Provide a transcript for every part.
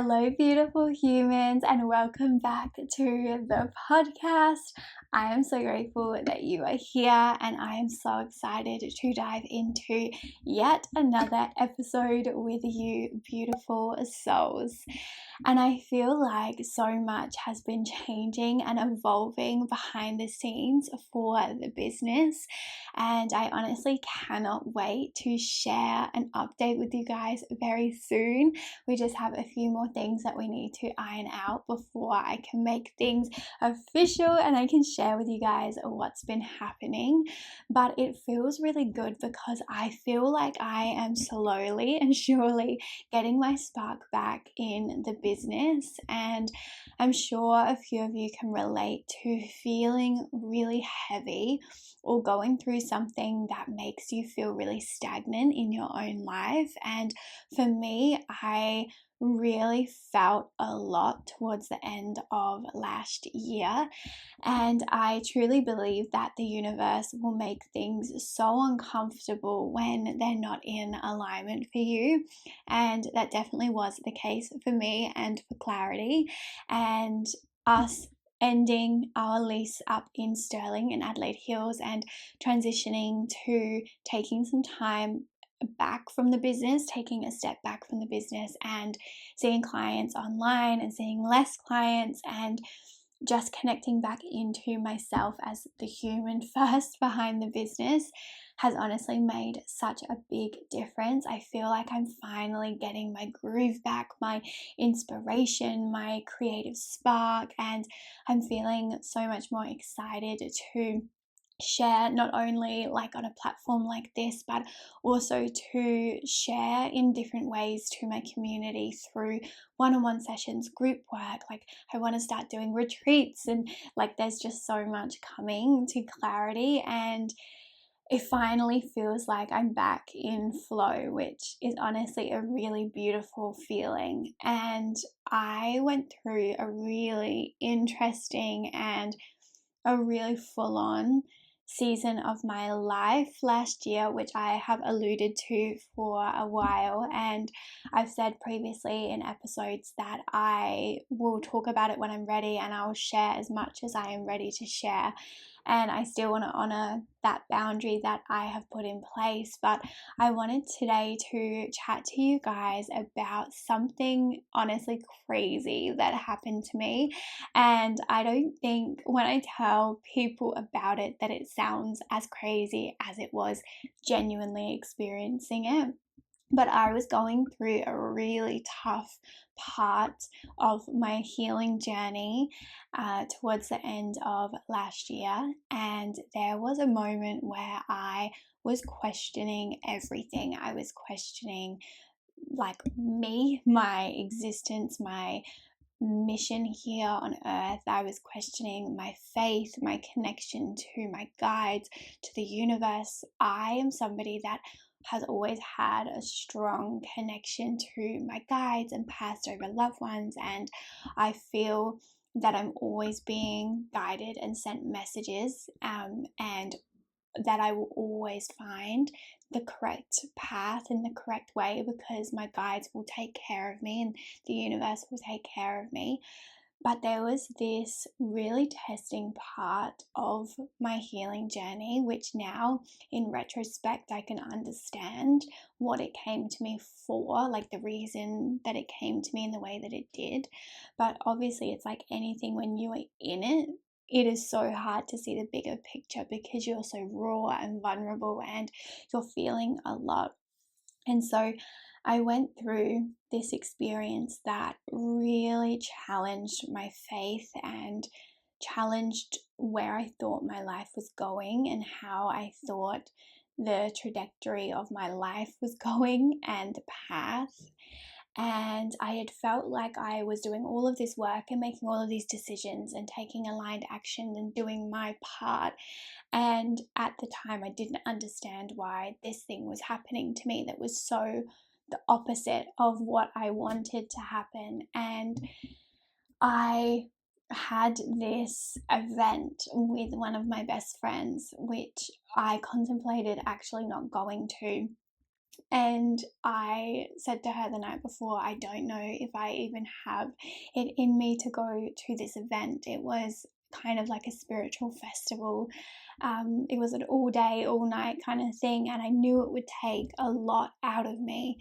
Hello, beautiful humans, and welcome back to the podcast. I am so grateful that you are here, and I am so excited to dive into yet another episode with you, beautiful souls. And I feel like so much has been changing and evolving behind the scenes for the business, and I honestly cannot wait to share an update with you guys very soon. We just have a few more things that we need to iron out before I can make things official and I can share with you guys what's been happening. But it feels really good because I feel like I am slowly and surely getting my spark back in the business, and I'm sure a few of you can relate to feeling really heavy or going through something that makes you feel really stagnant in your own life. And for me, I really felt a lot towards the end of last year, and I truly believe that the universe will make things so uncomfortable when they're not in alignment for you, and that definitely was the case for me and for Clarity. And us ending our lease up in Sterling in Adelaide Hills and transitioning to taking some time back from the business, taking a step back from the business and seeing clients online and seeing less clients and just connecting back into myself as the human first behind the business has honestly made such a big difference. I feel like I'm finally getting my groove back, my inspiration, my creative spark, and I'm feeling so much more excited to share, not only like on a platform like this, but also to share in different ways to my community through one-on-one sessions, group work. Like I want to start doing retreats, and like there's just so much coming to Clarity, and it finally feels like I'm back in flow, which is honestly a really beautiful feeling. And I went through a really interesting and a really full-on season of my life last year, which I have alluded to for a while, and I've said previously in episodes that I will talk about it when I'm ready, and I'll share as much as I am ready to share. And I still want to honor that boundary that I have put in place. But I wanted today to chat to you guys about something honestly crazy that happened to me. And I don't think when I tell people about it that it sounds as crazy as it was genuinely experiencing it. But I was going through a really tough part of my healing journey towards the end of last year. And there was a moment where I was questioning everything. I was questioning like me, my existence, my mission here on earth. I was questioning my faith, my connection to my guides, to the universe. I am somebody that has always had a strong connection to my guides and passed over loved ones, and I feel that I'm always being guided and sent messages, and that I will always find the correct path and the correct way, because my guides will take care of me and the universe will take care of me. But there was this really testing part of my healing journey, which now in retrospect I can understand what it came to me for, like the reason that it came to me in the way that it did. But obviously it's like anything, when you are in it, it is so hard to see the bigger picture because you're so raw and vulnerable and you're feeling a lot. And so I went through this experience that really challenged my faith and challenged where I thought my life was going and how I thought the trajectory of my life was going and the path. And I had felt like I was doing all of this work and making all of these decisions and taking aligned action and doing my part. And at the time, I didn't understand why this thing was happening to me that was so the opposite of what I wanted to happen. And I had this event with one of my best friends, which I contemplated actually not going to. And I said to her the night before, I don't know if I even have it in me to go to this event. It was kind of like a spiritual festival. It was an all day, all night kind of thing, and I knew it would take a lot out of me.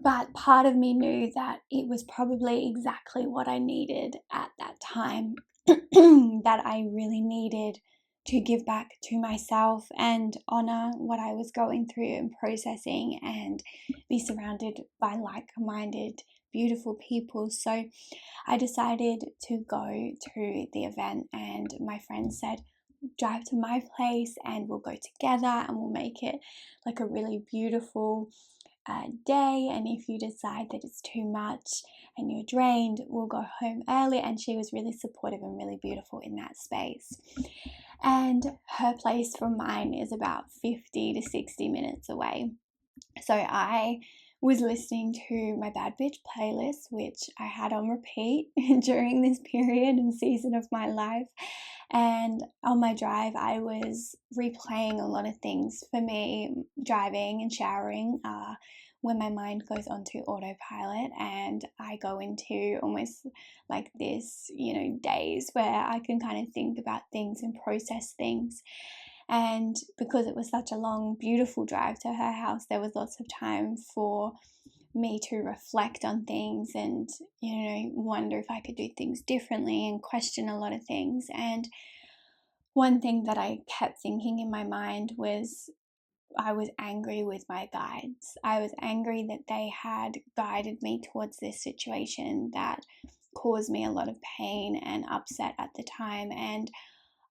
But part of me knew that it was probably exactly what I needed at that time, that I really needed to give back to myself and honor what I was going through and processing and be surrounded by like-minded, beautiful people. So I decided to go to the event, and my friend said, drive to my place and we'll go together and we'll make it like a really beautiful day, and if you decide that it's too much and you're drained, we'll go home early. And she was really supportive and really beautiful in that space. And her place from mine is about 50 to 60 minutes away. So I was listening to my Bad Bitch playlist, which I had on repeat during this period and season of my life. And on my drive, I was replaying a lot of things. For me, driving and showering when my mind goes onto autopilot and I go into almost like this, days where I can kind of think about things and process things. And because it was such a long, beautiful drive to her house, there was lots of time for me to reflect on things and, wonder if I could do things differently and question a lot of things. And one thing that I kept thinking in my mind was I was angry with my guides. I was angry that they had guided me towards this situation that caused me a lot of pain and upset at the time. And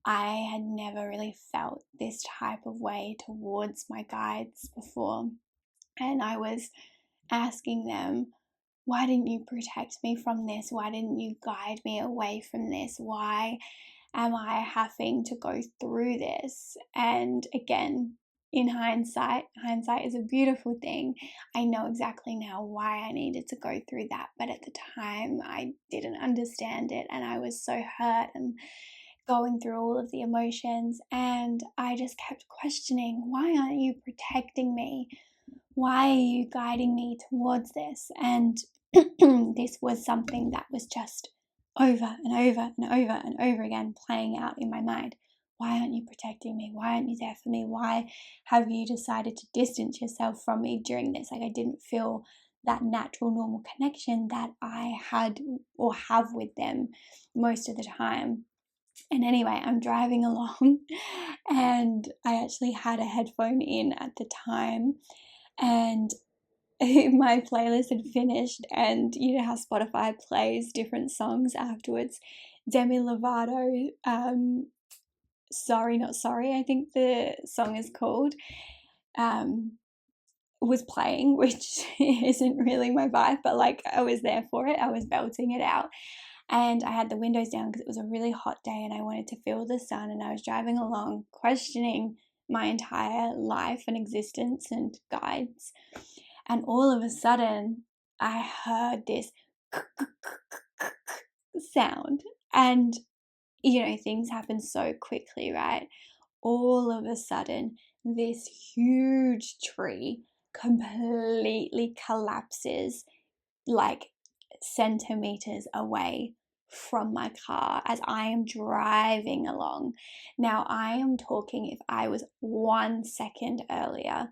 I had never really felt this type of way towards my guides before. And I was asking them, why didn't you protect me from this? Why didn't you guide me away from this? Why am I having to go through this? And again, in hindsight is a beautiful thing. I know exactly now why I needed to go through that. But at the time, I didn't understand it. And I was so hurt and going through all of the emotions. And I just kept questioning, why aren't you protecting me? Why are you guiding me towards this? And this was something that was just over and over and over and over again playing out in my mind. Why aren't you protecting me? Why aren't you there for me? Why have you decided to distance yourself from me during this? Like, I didn't feel that natural, normal connection that I had or have with them most of the time. And anyway, I'm driving along and I actually had a headphone in at the time, and my playlist had finished, and you know how Spotify plays different songs afterwards. Demi Lovato, Sorry Not Sorry, I think the song is called, was playing, which isn't really my vibe, but like I was there for it. I was belting it out. And I had the windows down because it was a really hot day and I wanted to feel the sun, and I was driving along questioning my entire life and existence and guides. And all of a sudden, I heard this sound. And, things happen so quickly, right? All of a sudden, this huge tree completely collapses like centimeters away from my car as I am driving along. Now, I am talking, if I was 1 second earlier,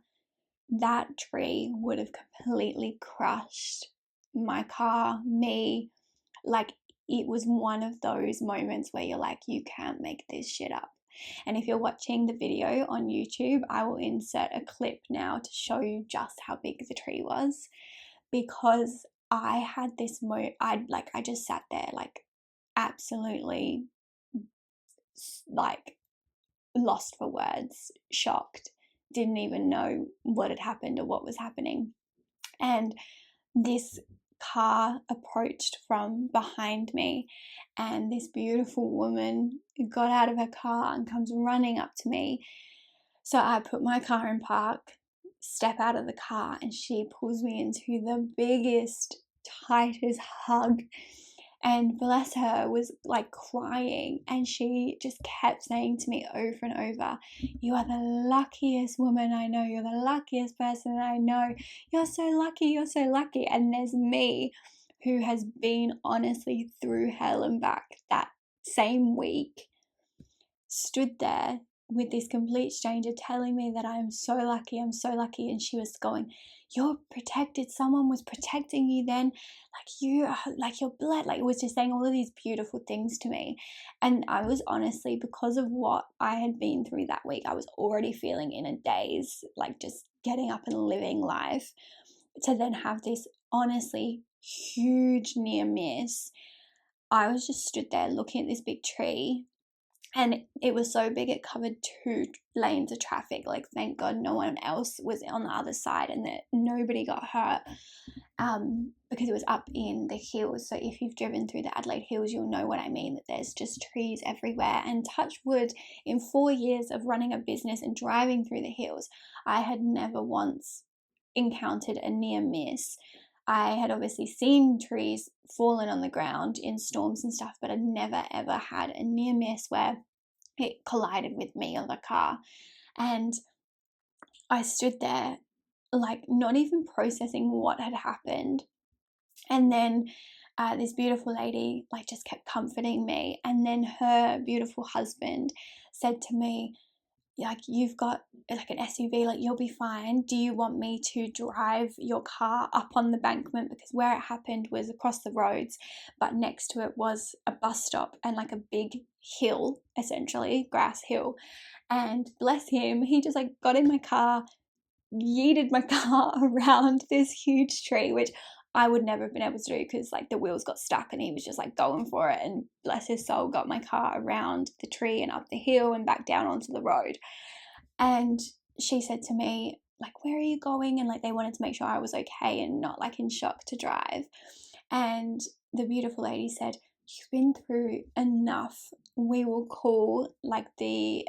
that tree would have completely crushed my car, me. Like, it was one of those moments where you're like, you can't make this shit up. And if you're watching the video on YouTube, I will insert a clip now to show you just how big the tree was, because I had this I just sat there like absolutely like lost for words, shocked, didn't even know what had happened or what was happening. And this car approached from behind me, and this beautiful woman got out of her car and comes running up to me. So I put my car in park, step out of the car, and she pulls me into the biggest, tightest hug. And bless her, was like crying, and she just kept saying to me over and over, you are the luckiest woman I know, you're the luckiest person I know, you're so lucky, you're so lucky. And there's me, who has been honestly through hell and back that same week, stood there with this complete stranger telling me that I'm so lucky, I'm so lucky. And she was going, you're protected, someone was protecting you then, like you're blessed, like it was just saying all of these beautiful things to me. And I was honestly, because of what I had been through that week, I was already feeling in a daze, like just getting up and living life, to then have this honestly huge near miss. I was just stood there looking at this big tree, and it was so big it covered 2 lanes of traffic. Like, thank God no one else was on the other side, and that nobody got hurt, because it was up in the hills. So if you've driven through the Adelaide Hills, you'll know what I mean, that there's just trees everywhere. And touch wood, in 4 years of running a business and driving through the hills, I had never once encountered a near miss. I had obviously seen trees fallen on the ground in storms and stuff, but I'd never ever had a near miss where it collided with me or the car. And I stood there, like, not even processing what had happened. And then this beautiful lady, like, just kept comforting me. And then her beautiful husband said to me, like, you've got like an SUV, like, you'll be fine. Do you want me to drive your car up on the bankment? Because where it happened was across the roads, but next to it was a bus stop and like a big hill, essentially, grass hill. And bless him, he just like got in my car, yeeted my car around this huge tree, which I would never have been able to do because like the wheels got stuck, and he was just like going for it, and bless his soul, got my car around the tree and up the hill and back down onto the road. And she said to me, like, where are you going? And like, they wanted to make sure I was okay and not like in shock to drive. And the beautiful lady said, you've been through enough. We will call like the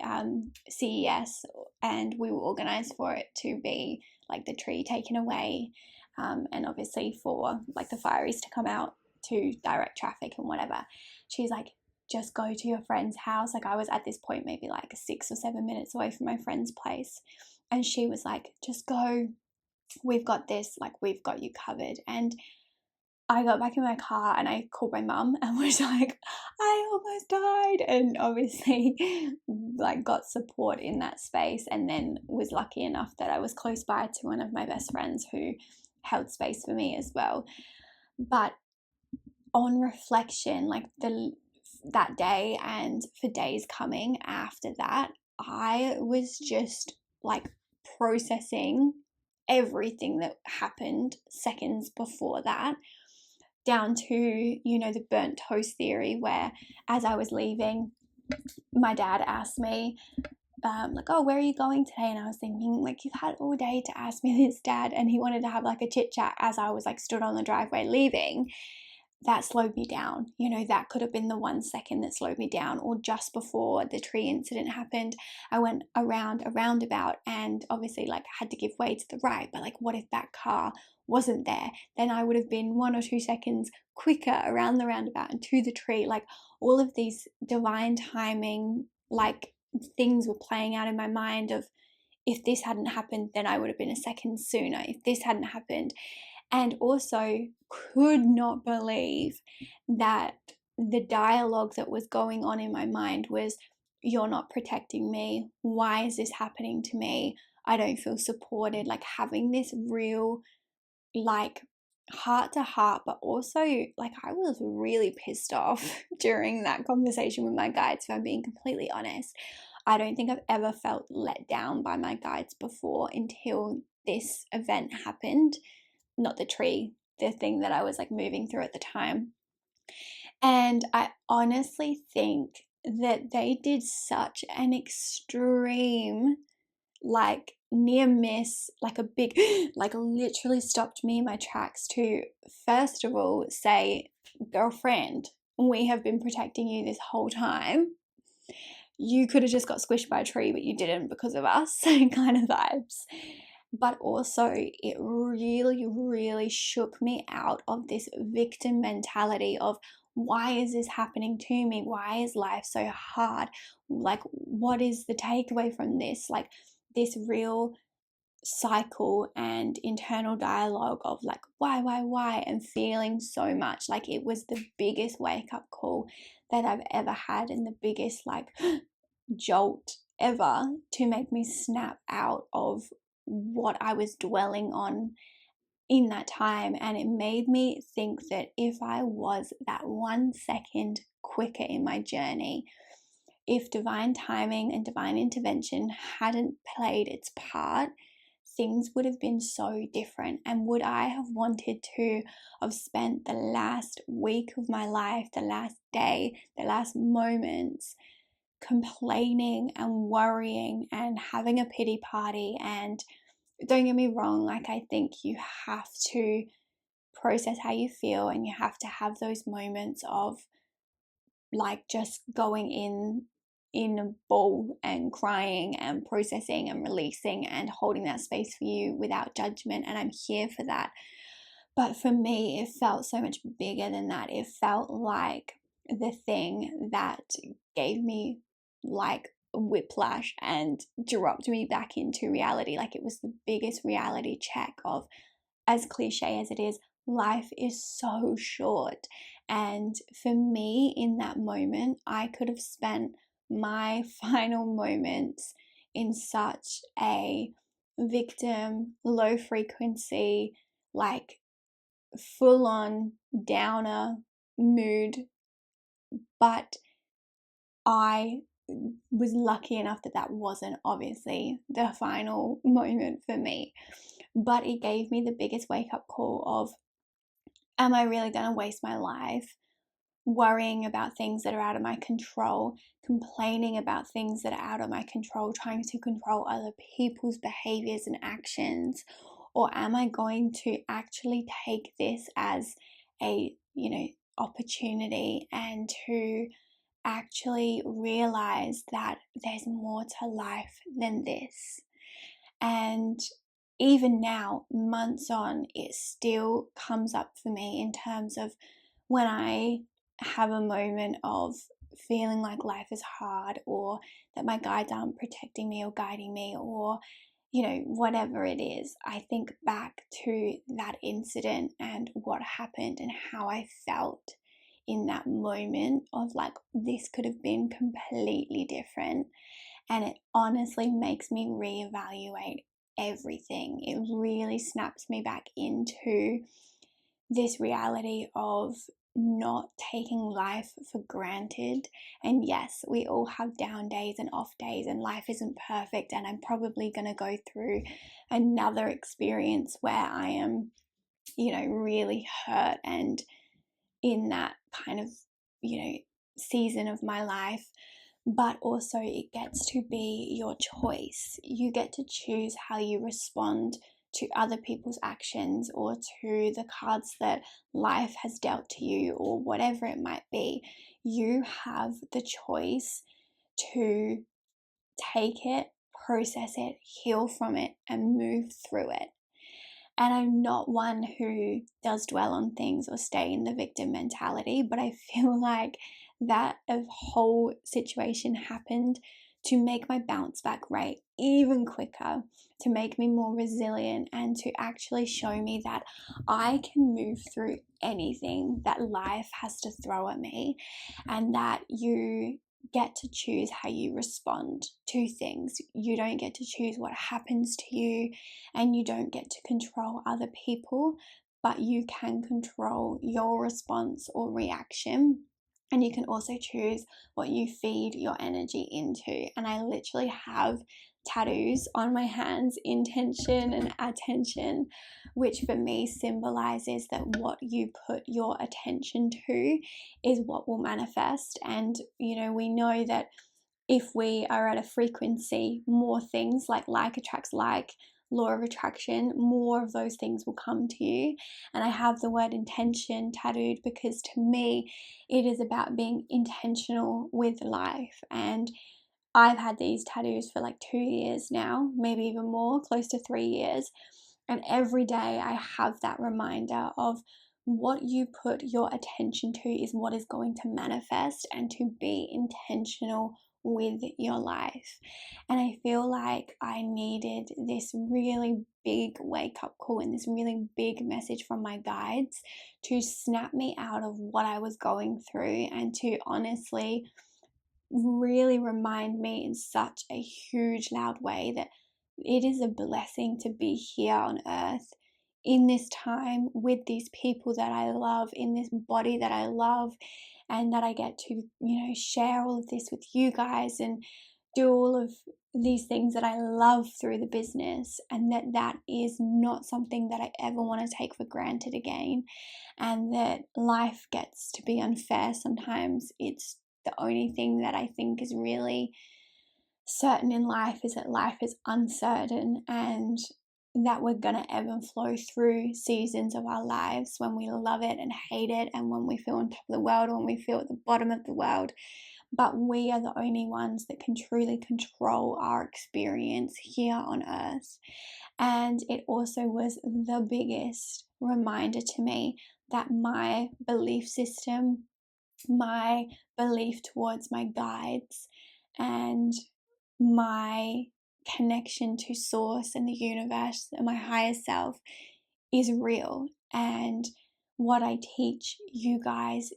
CES, and we will organize for it to be like the tree taken away, and obviously for like the fireys to come out to direct traffic and whatever. She's like, just go to your friend's house. Like, I was at this point maybe like 6 or 7 minutes away from my friend's place, and she was like, just go, we've got this, like, we've got you covered. And I got back in my car and I called my mum and was like, I almost died. And obviously, like, got support in that space, and then was lucky enough that I was close by to one of my best friends who held space for me as well. But on reflection, like that day and for days coming after that, I was just like processing everything that happened seconds before that, down to, you know, the burnt toast theory, where as I was leaving, my dad asked me, like, oh, where are you going today? And I was thinking, like, you've had all day to ask me this, Dad. And he wanted to have like a chit chat as I was like stood on the driveway leaving. That slowed me down. You know, that could have been the 1 second that slowed me down. Or just before the tree incident happened, I went around a roundabout and obviously like had to give way to the right. But like, what if that car wasn't there? Then I would have been 1 or 2 seconds quicker around the roundabout and to the tree. Like, all of these divine timing, like, things were playing out in my mind of, if this hadn't happened, then I would have been a second sooner. If this hadn't happened. And also could not believe that the dialogue that was going on in my mind was, you're not protecting me. Why is this happening to me? I don't feel supported. Like, having this real, like, heart to heart, but also like, I was really pissed off during that conversation with my guides, if I'm being completely honest. I don't think I've ever felt let down by my guides before until this event happened. Not the tree, the thing that I was like moving through at the time. And I honestly think that they did such an extreme, like, near miss, like a big, like, literally stopped me in my tracks to, first of all, say, girlfriend, we have been protecting you this whole time. You could have just got squished by a tree, but you didn't because of us, kind of vibes. But also, it really, really shook me out of this victim mentality of, why is this happening to me? Why is life so hard? Like, what is the takeaway from this? Like, this real cycle and internal dialogue of like, why, and feeling so much. Like, it was the biggest wake up call that I've ever had, and the biggest like jolt ever to make me snap out of what I was dwelling on in that time. And it made me think that if I was that 1 second quicker in my journey, if divine timing and divine intervention hadn't played its part, things would have been so different. And would I have wanted to have spent the last week of my life, the last day, the last moments complaining and worrying and having a pity party? And don't get me wrong, like, I think you have to process how you feel, and you have to have those moments of like just going in a ball and crying and processing and releasing and holding that space for you without judgment, and I'm here for that. But for me, it felt so much bigger than that. It felt like the thing that gave me like whiplash and dropped me back into reality. Like, it was the biggest reality check of, as cliche as it is, life is so short. And for me, in that moment, I could have spent my final moments in such a victim, low frequency, like full on downer mood. But I was lucky enough that that wasn't obviously the final moment for me. But it gave me the biggest wake up call of, am I really going to waste my life worrying about things that are out of my control, complaining about things that are out of my control, trying to control other people's behaviors and actions? Or am I going to actually take this as a, opportunity, and to actually realize that there's more to life than this? And even now, months on, it still comes up for me in terms of when I have a moment of feeling like life is hard, or that my guides aren't protecting me or guiding me, or whatever it is. I think back to that incident and what happened and how I felt in that moment of like, this could have been completely different. And it honestly makes me reevaluate everything. It really snaps me back into this reality of not taking life for granted. And yes, we all have down days and off days, and life isn't perfect, and I'm probably going to go through another experience where I am really hurt and in that kind of season of my life. But also, it gets to be your choice. You get to choose how you respond to other people's actions, or to the cards that life has dealt to you, or whatever it might be. You have the choice to take it, process it, heal from it, and move through it. And I'm not one who does dwell on things or stay in the victim mentality, but I feel like that whole situation happened to make my bounce back rate even quicker, to make me more resilient, and to actually show me that I can move through anything that life has to throw at me, and that you get to choose how you respond to things. You don't get to choose what happens to you, and you don't get to control other people, but you can control your response or reaction. And you can also choose what you feed your energy into. And I literally have tattoos on my hands, intention and attention, which for me symbolizes that what you put your attention to is what will manifest. And we know that if we are at a frequency, more things like attracts like, law of attraction, more of those things will come to you. And I have the word intention tattooed because to me it is about being intentional with life. And I've had these tattoos for like 2 years now, maybe even more, close to 3 years. And every day I have that reminder of what you put your attention to is what is going to manifest, and to be intentional with your life. And I feel like I needed this really big wake up call and this really big message from my guides to snap me out of what I was going through, and to honestly really remind me in such a huge, loud way that it is a blessing to be here on earth in this time with these people that I love, in this body that I love, and that I get to, share all of this with you guys and do all of these things that I love through the business, and that is not something that I ever want to take for granted again. And that life gets to be unfair sometimes. It's the only thing that I think is really certain in life, is that life is uncertain, and that we're going to ebb and flow through seasons of our lives when we love it and hate it, and when we feel on top of the world, when we feel at the bottom of the world. But we are the only ones that can truly control our experience here on earth. And it also was the biggest reminder to me that my belief system, my belief towards my guides, and my connection to source and the universe and my higher self is real. And what I teach you guys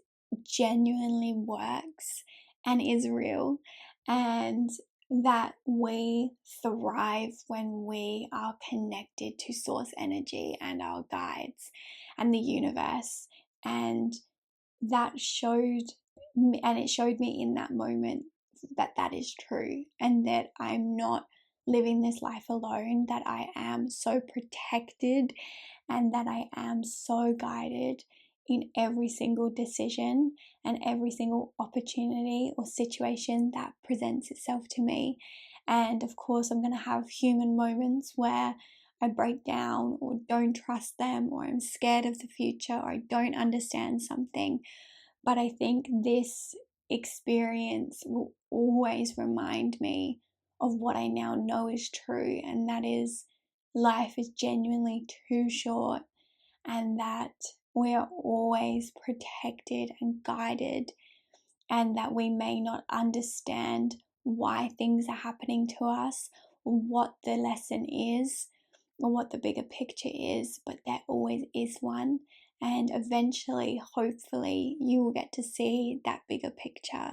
genuinely works and is real. And that we thrive when we are connected to source energy and our guides and the universe. And that showed me, and it showed me in that moment that that is true, and that I'm not living this life alone, that I am so protected, and that I am so guided in every single decision and every single opportunity or situation that presents itself to me. And of course, I'm going to have human moments where I break down, or don't trust them, or I'm scared of the future, or I don't understand something. But I think this experience will always remind me of what I now know is true, and that is life is genuinely too short, and that we are always protected and guided, and that we may not understand why things are happening to us, or what the lesson is, or what the bigger picture is, but there always is one. And eventually, hopefully, you will get to see that bigger picture.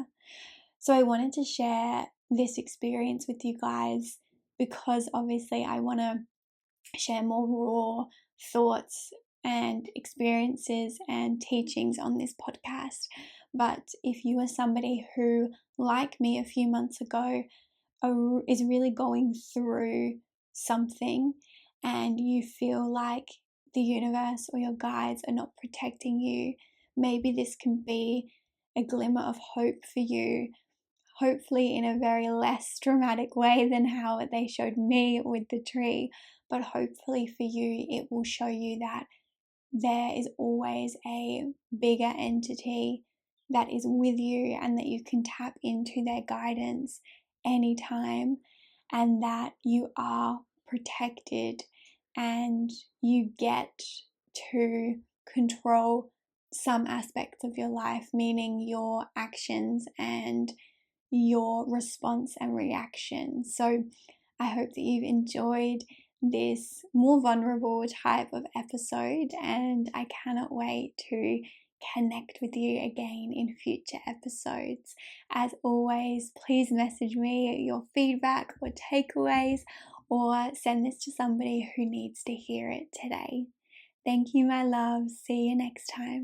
So I wanted to share this experience with you guys, because obviously I want to share more raw thoughts and experiences and teachings on this podcast. But if you are somebody who, like me a few months ago, is really going through something, and you feel like the universe or your guides are not protecting you, maybe this can be a glimmer of hope for you, hopefully in a very less dramatic way than how they showed me with the tree. But hopefully for you, it will show you that there is always a bigger entity that is with you, and that you can tap into their guidance anytime, and that you are protected, and you get to control some aspects of your life, meaning your actions and your response and reaction. So I hope that you've enjoyed this more vulnerable type of episode, and I cannot wait to connect with you again in future episodes. As always, please message me your feedback or takeaways, or send this to somebody who needs to hear it today. Thank you, my love. See you next time.